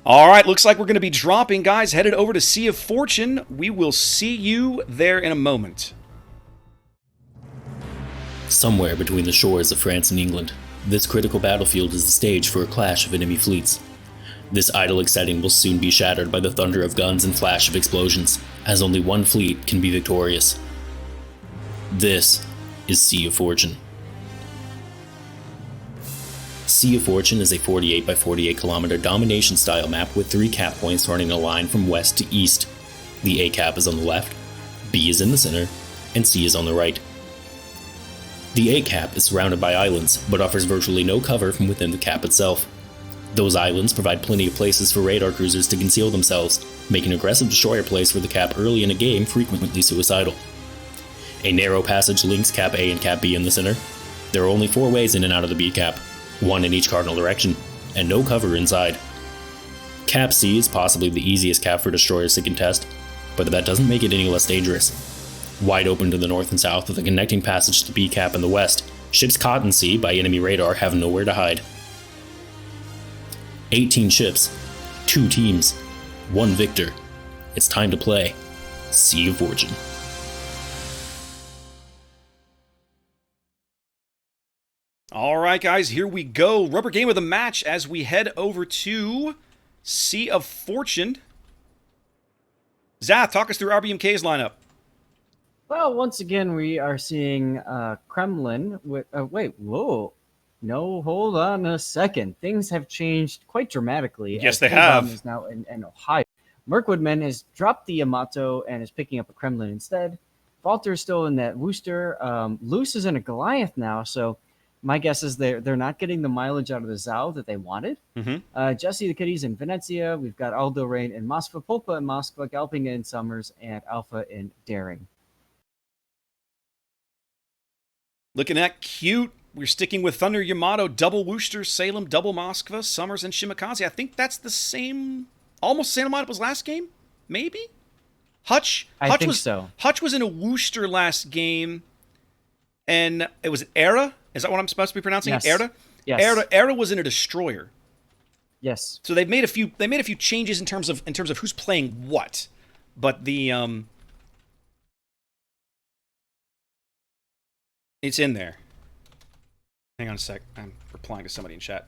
All right, looks like we're going to be dropping, guys. Headed over to Sea of Fortune. We will see you there in a moment. Somewhere between the shores of France and England, this critical battlefield is the stage for a clash of enemy fleets. This idyllic setting will soon be shattered by the thunder of guns and flash of explosions, as only one fleet can be victorious. This is Sea of Fortune. Sea of Fortune is a 48 by 48 kilometer domination style map with 3 cap points running a line from west to east. The A cap is on the left, B is in the center, and C is on the right. The A cap is surrounded by islands, but offers virtually no cover from within the cap itself. Those islands provide plenty of places for radar cruisers to conceal themselves, making aggressive destroyer plays for the cap early in a game frequently suicidal. A narrow passage links Cap A and Cap B in the center. There are only 4 ways in and out of the B cap, 1 in each cardinal direction, and no cover inside. Cap C is possibly the easiest cap for destroyers to contest, but that doesn't make it any less dangerous. Wide open to the north and south with a connecting passage to B cap in the west, ships caught in C by enemy radar have nowhere to hide. 18 ships, 2 teams, 1 victor. It's time to play Sea of Fortune. All right, guys, here we go. Rubber game of the match as we head over to Sea of Fortune. Zath, talk us through RBMK's lineup. Well, once again, we are seeing Kremlin with... wait, whoa. No, hold on a second. Things have changed quite dramatically. Yes, they have. Is now in Ohio. Mirkwoodman has dropped the Yamato and is picking up a Kremlin instead. Walter is still in that Worcester. Luce is in a Goliath now, so my guess is they're not getting the mileage out of the Zao that they wanted. Jesse the Kitty's in Venezia. We've got Aldo Rain in Moskva, Polpa in Moskva, Galping in Summers, and Alpha in Daring. Looking at cute. We're sticking with Thunder Yamato, double Worcester, Salem, double Moskva, Summers, and Shimakaze. I think that's the same, almost the same lineup as last game, maybe? Hutch think was, so. Hutch was in a Worcester last game, and it was Era? Is that what I'm supposed to be pronouncing? Yes. Era? Yes. Era was in a Destroyer. Yes. So they've made a few changes in terms of who's playing what. But the it's in there. Hang on a sec. I'm replying to somebody in chat.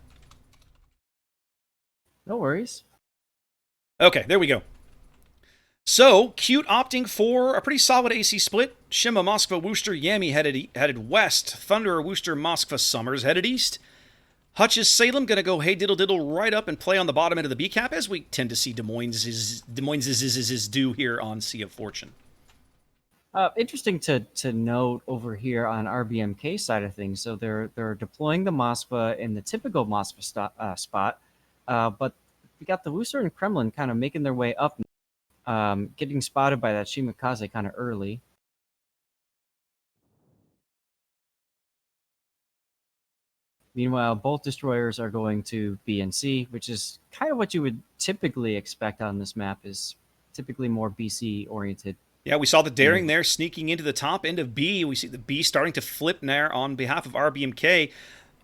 No worries. Okay, there we go. So, Cute opting for a pretty solid AC split. Shima, Moskva, Worcester, Yami headed west. Thunder, Worcester, Moskva, Summers headed east. Hutch's Salem going to go hey diddle diddle right up and play on the bottom end of the B cap, as we tend to see Des Moines is do here on Sea of Fortune. Interesting to note over here on RBMK side of things. So they're deploying the Moskva in the typical Moskva spot, but we got the Worcester and Kremlin kind of making their way up, getting spotted by that Shimakaze kind of early. Meanwhile, both destroyers are going to B and C, which is kind of what you would typically expect on this map, is typically more BC oriented. Yeah, we saw the Daring there sneaking into the top end of B. We see the B starting to flip there on behalf of RBMK.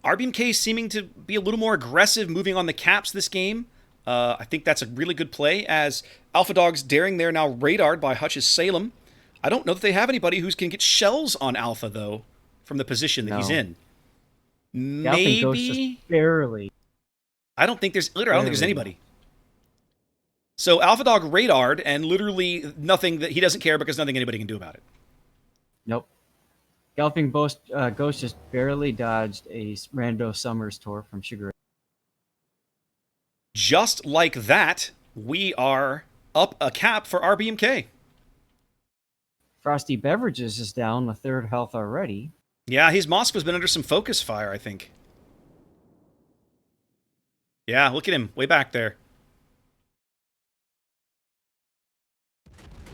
RBMK seeming to be a little more aggressive moving on the caps this game. I think that's a really good play, as Alpha Dog's Daring there now radared by Hutch's Salem. I don't know that they have anybody who can get shells on Alpha, though, from the position that he's in. Maybe Goes just barely. I don't think there's anybody. So Alpha Dog radared, and literally nothing that he doesn't care because nothing anybody can do about it. Nope. Galloping Ghost just barely dodged a rando Summers tour from Sugar. Just like that, we are up a cap for RBMK. Frosty Beverages is down with 3rd health already. Yeah, his Moskva's been under some focus fire, I think. Yeah, look at him, way back there.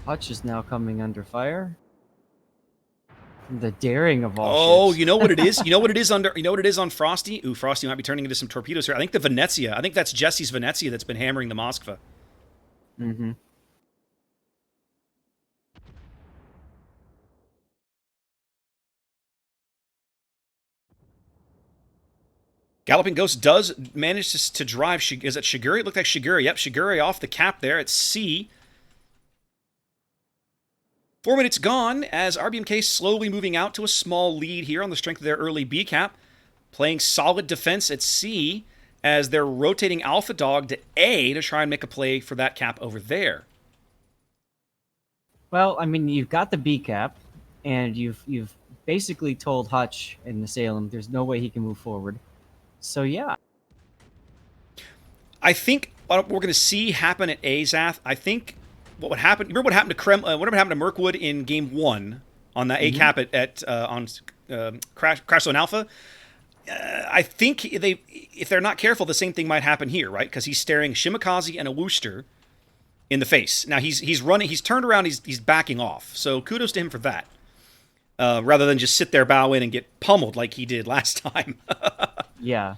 Hutch is now coming under fire. The Daring of all ships. You know what it is? You know what it is on Frosty? Ooh, Frosty might be turning into some torpedoes here. I think the Venezia. I think that's Jesse's Venezia that's been hammering the Moskva. Mm-hmm. Galloping Ghost does manage to drive. Is it Shiguri? It looked like Shiguri. Yep, Shiguri off the cap there at C. 4 minutes gone as RBMK slowly moving out to a small lead here on the strength of their early B cap. Playing solid defense at C as they're rotating Alpha Dog to A to try and make a play for that cap over there. Well, I mean, you've got the B cap, and you've basically told Hutch in the Salem there's no way he can move forward. So yeah, I think what we're going to see happen at A, Zath, I think what would happen. Remember what happened to whatever happened to Mirkwood in Game 1 on that A cap on Crash Zone Alpha. I think if they're not careful, the same thing might happen here, right? Because he's staring Shimakaze and a Wooster in the face. Now he's running, he's turned around, he's backing off. So kudos to him for that. Rather than just sit there, bow in, and get pummeled like he did last time. yeah.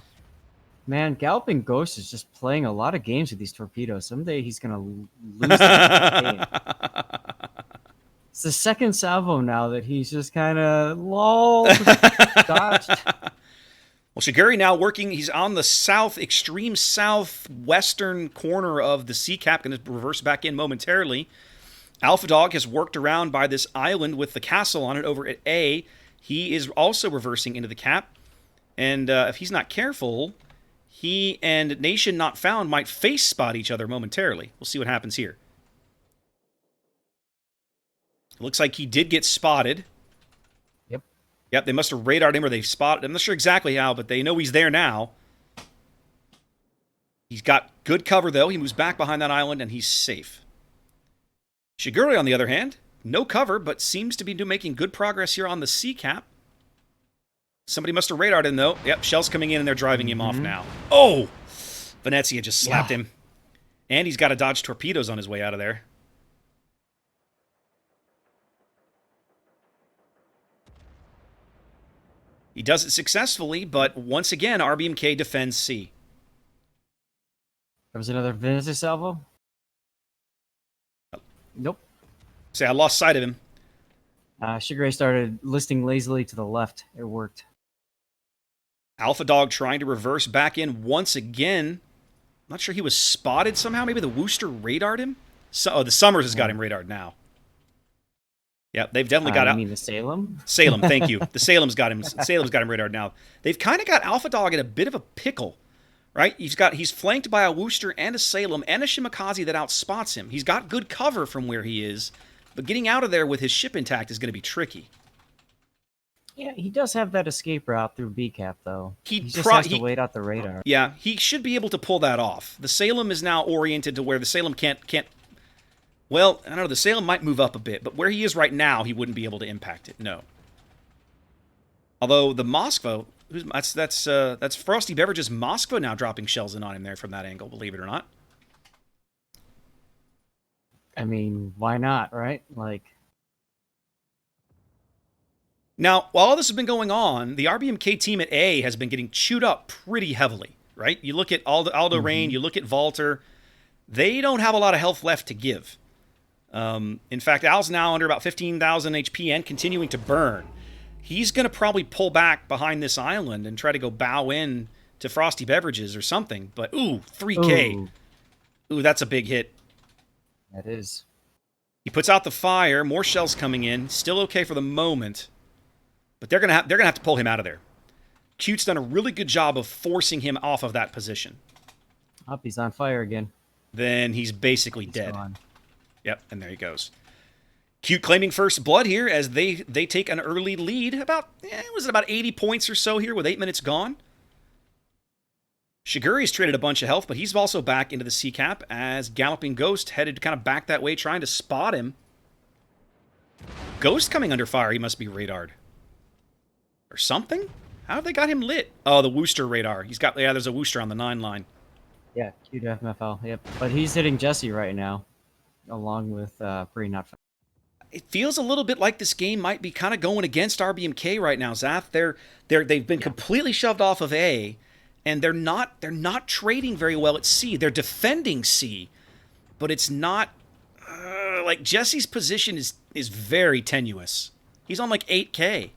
Man, Galloping Ghost is just playing a lot of games with these torpedoes. Someday he's gonna lose the game. It's the second salvo now that he's just kind of dodged. Well, Shiguri now working. He's on the extreme southwestern corner of the sea cap. Going to reverse back in momentarily. Alpha Dog has worked around by this island with the castle on it over at A. He is also reversing into the cap. And if he's not careful, he and Nation Not Found might face spot each other momentarily. We'll see what happens here. It looks like he did get spotted. Yep, they must have radared him or they've spotted him. I'm not sure exactly how, but they know he's there now. He's got good cover, though. He moves back behind that island, and he's safe. Shiguri, on the other hand, no cover, but seems to be making good progress here on the sea cap. Somebody must have radared him, though. Yep, Shell's coming in, and they're driving him off now. Oh! Venezia just slapped him. And he's got to dodge torpedoes on his way out of there. He does it successfully, but once again, RBMK defends C. There was another Venezia salvo? Nope. Say, I lost sight of him. Shigure started listing lazily to the left. It worked. Alpha Dog trying to reverse back in once again. I'm not sure he was spotted somehow. Maybe the Wooster radared him? The Summers has got him radared now. Yeah, they've definitely got out. You mean the Salem? Salem, thank you. The Salem's got him. Salem's got him radared now. They've kind of got Alpha Dog in a bit of a pickle, right? He's flanked by a Wooster and a Salem and a Shimakaze that outspots him. He's got good cover from where he is, but getting out of there with his ship intact is going to be tricky. Yeah, he does have that escape route through B cap though. He just has to wait out the radar. Yeah, he should be able to pull that off. The Salem is now oriented to where the Salem can't. Well, I don't know. The Salem might move up a bit, but where he is right now, he wouldn't be able to impact it. No. Although the Moskva, that's Frosty Beverages Moskva now dropping shells in on him there from that angle. Believe it or not. I mean, why not, right? Like. Now, while all this has been going on, the RBMK team at A has been getting chewed up pretty heavily, right? You look at Aldo Rain, you look at Valter, they don't have a lot of health left to give. In fact, Al's now under about 15,000 HP and continuing to burn. He's going to probably pull back behind this island and try to go bow in to Frosty Beverages or something. But, 3K. Ooh, that's a big hit. That is. He puts out the fire, more shells coming in, still okay for the moment. But they're gonna have to pull him out of there. Cute's done a really good job of forcing him off of that position. Up, he's on fire again. Then he's basically dead. Gone. Yep, and there he goes. Cute claiming first blood here as they take an early lead. About 80 points or so here with 8 minutes gone. Shiguri's traded a bunch of health, but he's also back into the sea cap as Galloping Ghost headed kind of back that way, trying to spot him. Ghost coming under fire. He must be radared. Or something? How have they got him lit? Oh, the Wooster radar. There's a Wooster on the 9 line. Yeah, cute FMFL, yep. But he's hitting Jesse right now, along with Pretty Not Fun. It feels a little bit like this game might be kind of going against RBMK right now, Zath. They've been completely shoved off of A, and they're not trading very well at C. They're defending C, but it's not like Jesse's position is very tenuous. He's on like 8K.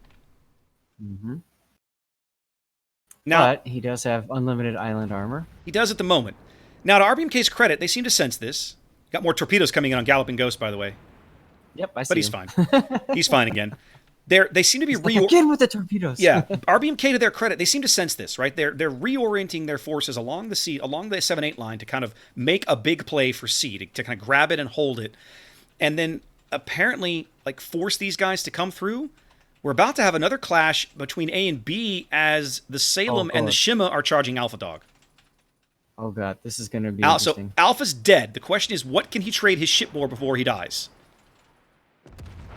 Mm-hmm. Now, But he does have unlimited island armor. he does at the moment. Now, to RBMK's credit, they seem to sense this. Got more torpedoes coming in on Galloping Ghost, by the way. Yep, I see But he's him. fine. He's fine again. They seem to be Like, again with the torpedoes. Yeah, RBMK, to their credit, they seem to sense this, right? They're reorienting their forces along the 7-8 line to kind of make a big play for C, to kind of grab it and hold it, and then apparently like force these guys to come through. We're about to have another clash between A and B as the Salem and the Shima are charging Alpha Dog. Oh god, this is going to be So interesting. Alpha's dead. The question is, what can he trade his shipboard before he dies?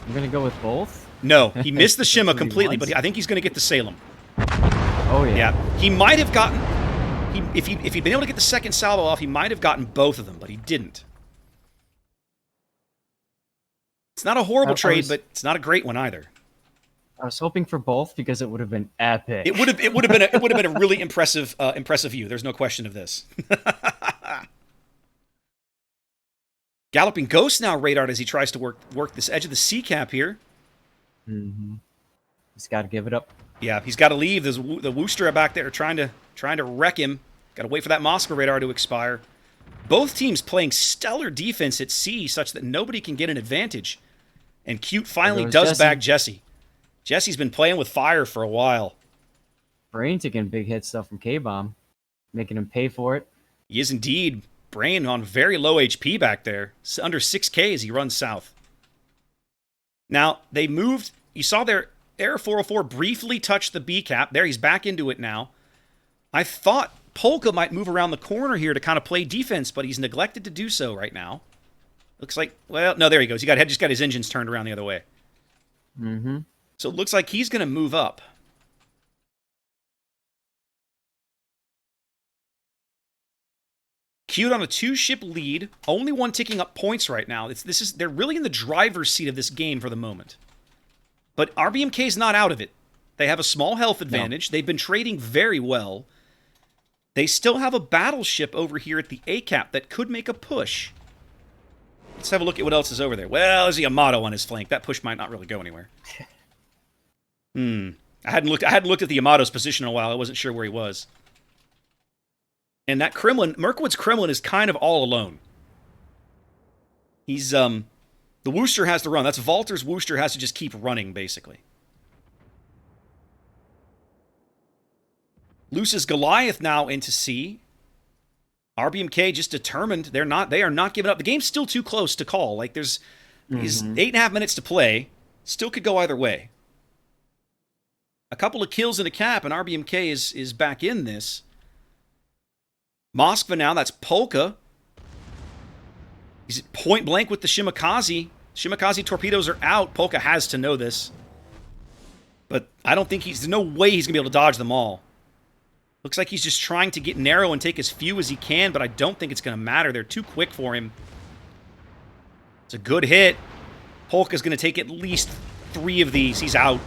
I'm going to go with both. No, he missed the Shima That's what he completely, wants. but I think he's going to get the Salem. Oh yeah. Yeah, he might have gotten... If he'd been able to get the second salvo off, he might have gotten both of them, but he didn't. It's not a horrible trade, but it's not a great one either. I was hoping for both because it would have been epic. It would have been a really impressive view. There's no question of this. Galloping Ghost now radared as he tries to work this edge of the sea cap here. Mm-hmm. He's got to give it up. Yeah, he's got to leave. There's the Worcester back there trying to wreck him. Got to wait for that Moscow radar to expire. Both teams playing stellar defense at sea, such that nobody can get an advantage. And Cute finally does bag Jesse. Jesse's been playing with fire for a while. Brain taking big hits though from K-Bomb, making him pay for it. He is indeed. Brain on very low HP back there. Under 6k as he runs south. Now, they moved. You saw their Air 404 briefly touch the B cap. There, he's back into it now. I thought Polka might move around the corner here to kind of play defense, but he's neglected to do so right now. Looks like, well, no, there he goes. He just got his engines turned around the other way. Mm-hmm. So it looks like he's going to move up. Cute on a 2-ship lead. Only one ticking up points right now. They're really in the driver's seat of this game for the moment. But RBMK's not out of it. They have a small health advantage. No. They've been trading very well. They still have a battleship over here at the A-cap that could make a push. Let's have a look at what else is over there. Well, there's a Yamato on his flank. That push might not really go anywhere. I hadn't looked at the Yamato's position in a while. I wasn't sure where he was. And that Kremlin, Mirkwood's Kremlin is kind of all alone. He's, the Worcester has to run. That's Walter's Worcester has to just keep running, basically. Luce's Goliath now into C. RBMK just determined they are not giving up. The game's still too close to call. Like, there's 8.5 minutes to play. Still could go either way. A couple of kills and a cap, and RBMK is back in this. Moskva now, that's Polka. He's point blank with the Shimakaze. Shimakaze torpedoes are out. Polka has to know this. But I don't think there's no way he's going to be able to dodge them all. Looks like he's just trying to get narrow and take as few as he can, but I don't think it's going to matter. They're too quick for him. It's a good hit. Polka's going to take at least 3 of these. He's out.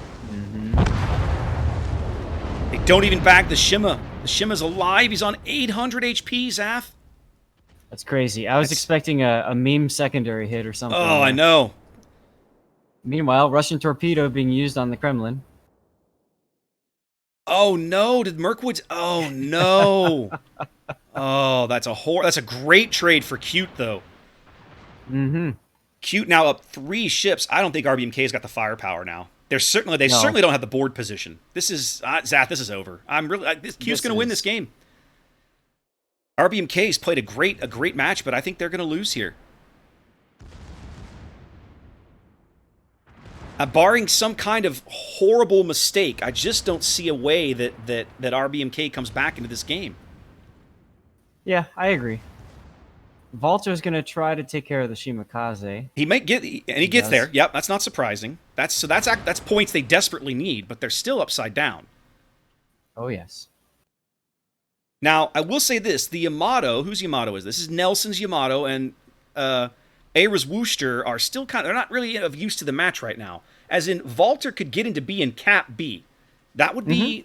They don't even bag the Shima. The Shima's alive. He's on 800 HP, Zaf. That's crazy. I was expecting a meme secondary hit or something. Oh, I know. Meanwhile, Russian torpedo being used on the Kremlin. Oh, no. Did Mirkwood's... Oh, no. Oh, that's a great trade for Cute, though. Cute now up 3 ships. I don't think RBMK's got the firepower now. They certainly don't have the board position. This is Zaf. This is over. Cute's going to win this game. RBMK's played a great match, but I think they're going to lose here. Barring some kind of horrible mistake, I just don't see a way that RBMK comes back into this game. Yeah, I agree. Walter's going to try to take care of the Shimakaze. He might get, and he gets there. Yep, that's not surprising. That's points they desperately need, but they're still upside down. Oh yes. Now I will say this: the Yamato, whose Yamato is this? This is Nelson's Yamato, and Aira's Worcester are still they're not really of use to the match right now. As in, Walter could get into B and cap B. That would be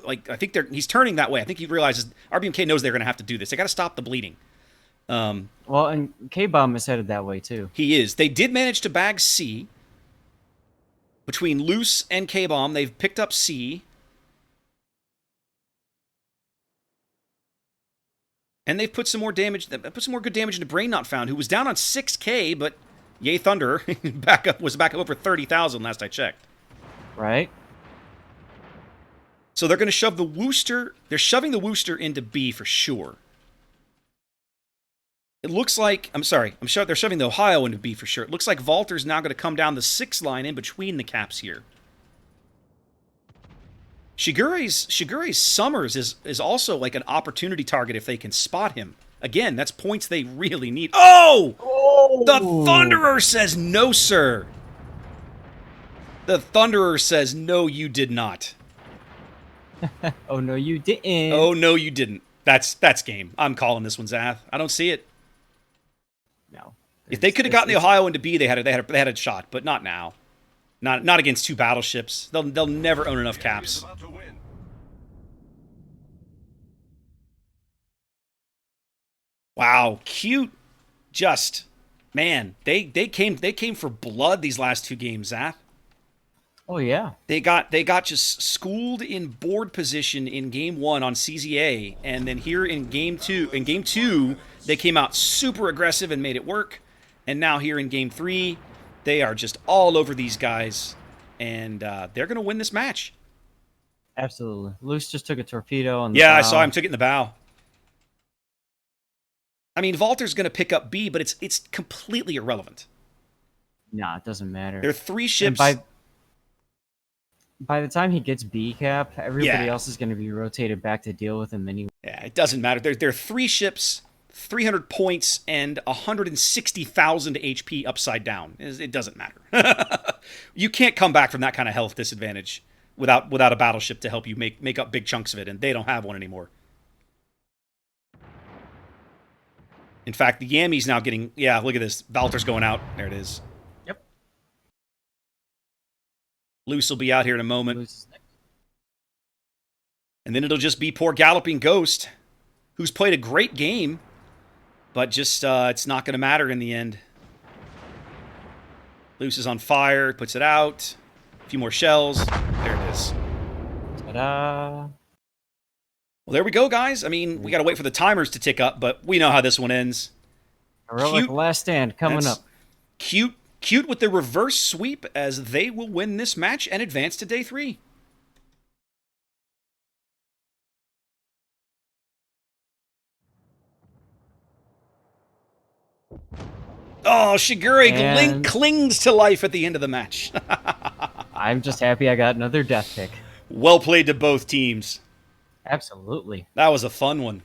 like I think he's turning that way. I think he realizes RBMK knows they're going to have to do this. They got to stop the bleeding. Well, and K-Bomb is headed that way, too. He is. They did manage to bag C. Between Luce and K-Bomb, they've picked up C. And they've put some more damage, put some more good damage into Brain Not Found, who was down on 6K, but yay Thunder, was back up over 30,000 last I checked. Right. So they're going to shove the Wooster, they're shoving the Wooster into B for sure. It looks like, they're shoving the Ohio into B for sure. It looks like Valter's now going to come down the 6 line in between the caps here. Shigure's Summers is also like an opportunity target if they can spot him. Again, that's points they really need. Oh! The Thunderer says no, sir. The Thunderer says no, you did not. Oh, no, you didn't. Oh, no, you didn't. That's game. I'm calling this one, Zath. I don't see it. No. If they could have gotten the Ohio into B, they had a shot, but not now. Not against 2 battleships. They'll never own enough caps. Wow, cute. Just, man, they came for blood these last 2 games, Zath. Oh yeah. They got just schooled in board position in game 1 on CZA, and then here in game 2, they came out super aggressive and made it work. And now here in game 3, they are just all over these guys, and they're going to win this match. Absolutely. Luce just took a torpedo on the bow. I bow. saw him took it in the bow. I mean, Valter's going to pick up B, but it's completely irrelevant. Nah, it doesn't matter. There are 3 ships. And by the time he gets B cap, everybody else is going to be rotated back to deal with him anyway. Yeah, it doesn't matter. There are 3 ships, 300 points, and 160,000 HP upside down. It doesn't matter. You can't come back from that kind of health disadvantage without a battleship to help you make up big chunks of it, and they don't have one anymore. In fact, the Yammy's now getting... Yeah, look at this. Valter's going out. There it is. Yep. Luce will be out here in a moment. Luce is next. And then it'll just be poor Galloping Ghost, who's played a great game, but just it's not going to matter in the end. Luce is on fire, puts it out. A few more shells. There it is. Ta-da! Well, there we go, guys. I mean, we got to wait for the timers to tick up, but we know how this one ends. Heroic last stand coming up. Cute with the reverse sweep as they will win this match and advance to day 3. Oh, Shigure clings to life at the end of the match. I'm just happy I got another death pick. Well played to both teams. Absolutely. That was a fun one.